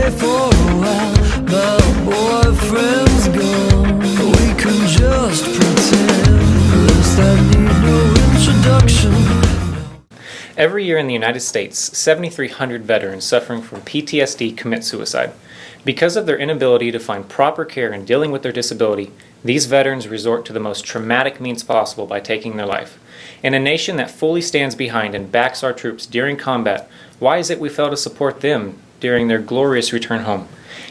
stay for a while. My boyfriend's gone. We can just pretend. Lest I need no introduction. Every year in the United States, 7,300 veterans suffering from PTSD commit suicide. Because of their inability to find proper care in dealing with their disability, these veterans resort to the most traumatic means possible by taking their life. In a nation that fully stands behind and backs our troops during combat, why is it we fail to support them during their glorious return home?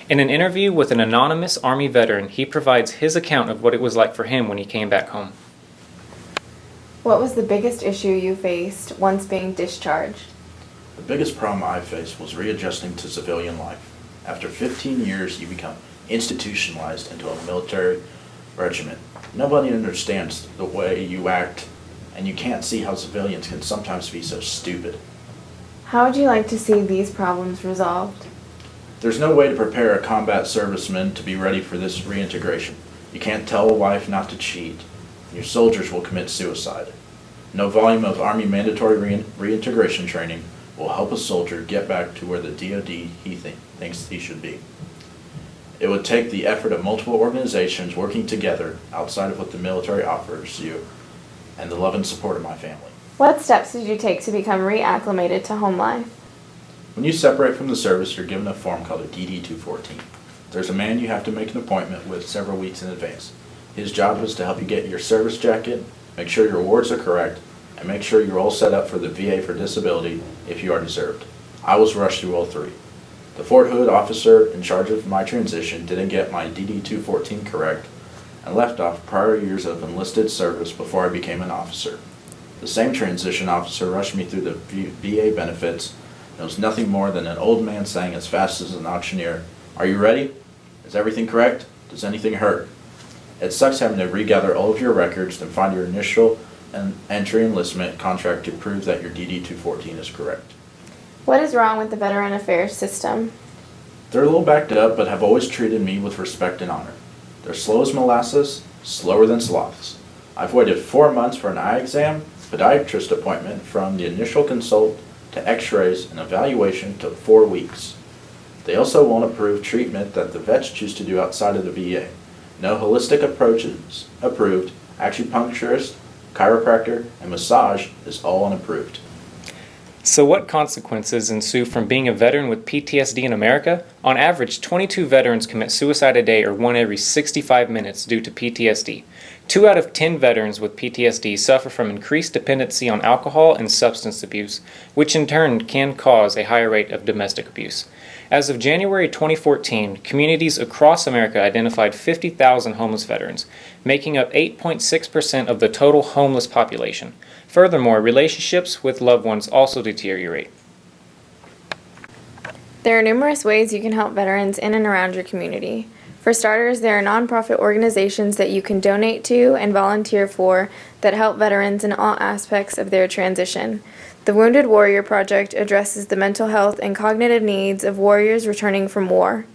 In an interview with an anonymous Army veteran, he provides his account of what it was like for him when he came back home. What was the biggest issue you faced once being discharged? The biggest problem I faced was readjusting to civilian life. After 15 years, you become institutionalized into a military regiment. Nobody understands the way you act, and you can't see how civilians can sometimes be so stupid. How would you like to see these problems resolved? There's no way to prepare a combat serviceman to be ready for this reintegration. You can't tell a wife not to cheat. Your soldiers will commit suicide. No volume of Army mandatory reintegration training will help a soldier get back to where the DoD he thinks he should be. It would take the effort of multiple organizations working together outside of what the military offers you and the love and support of my family. What steps did you take to become reacclimated to home life? When you separate from the service, you're given a form called a DD-214. There's a man you have to make an appointment with several weeks in advance. His job is to help you get your service jacket, make sure your awards are correct, and make sure you're all set up for the VA for disability if you are deserved. I was rushed through all three. The Fort Hood officer in charge of my transition didn't get my DD-214 correct and left off prior years of enlisted service before I became an officer. The same transition officer rushed me through the VA benefits, and it was nothing more than an old man saying as fast as an auctioneer, "Are you ready? Is everything correct? Does anything hurt?" It sucks having to regather all of your records and find your initial and entry enlistment contract to prove that your DD-214 is correct. What is wrong with the Veteran Affairs system? They're a little backed up, but have always treated me with respect and honor. They're slow as molasses, slower than sloths. I've waited 4 months for an eye exam, podiatrist appointment, from the initial consult to x-rays and evaluation took 4 weeks. They also won't approve treatment that the vets choose to do outside of the VA. No holistic approaches approved. Acupuncturist, chiropractor, and massage is all unapproved. So what consequences ensue from being a veteran with PTSD in America? On average, 22 veterans commit suicide a day, or 1 every 65 minutes, due to PTSD. 2 out of 10 veterans with PTSD suffer from increased dependency on alcohol and substance abuse, which in turn can cause a higher rate of domestic abuse. As of January 2014, communities across America identified 50,000 homeless veterans, making up 8.6% of the total homeless population. Furthermore, relationships with loved ones also deteriorate. There are numerous ways you can help veterans in and around your community. For starters, there are nonprofit organizations that you can donate to and volunteer for that help veterans in all aspects of their transition. The Wounded Warrior Project addresses the mental health and cognitive needs of warriors returning from war.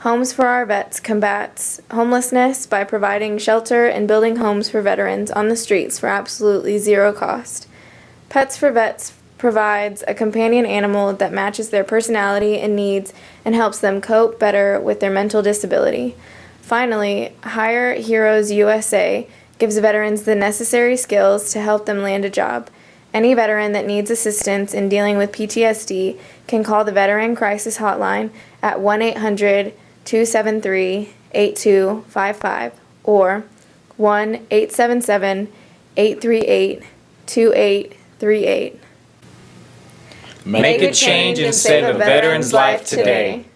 Homes for Our Vets combats homelessness by providing shelter and building homes for veterans on the streets for absolutely zero cost. Pets for Vets provides a companion animal that matches their personality and needs and helps them cope better with their mental disability. Finally, Hire Heroes USA gives veterans the necessary skills to help them land a job. Any veteran that needs assistance in dealing with PTSD can call the Veteran Crisis Hotline at 1-800-273-8255 or 1-877-838-2838. Make a change and save a veteran's life today.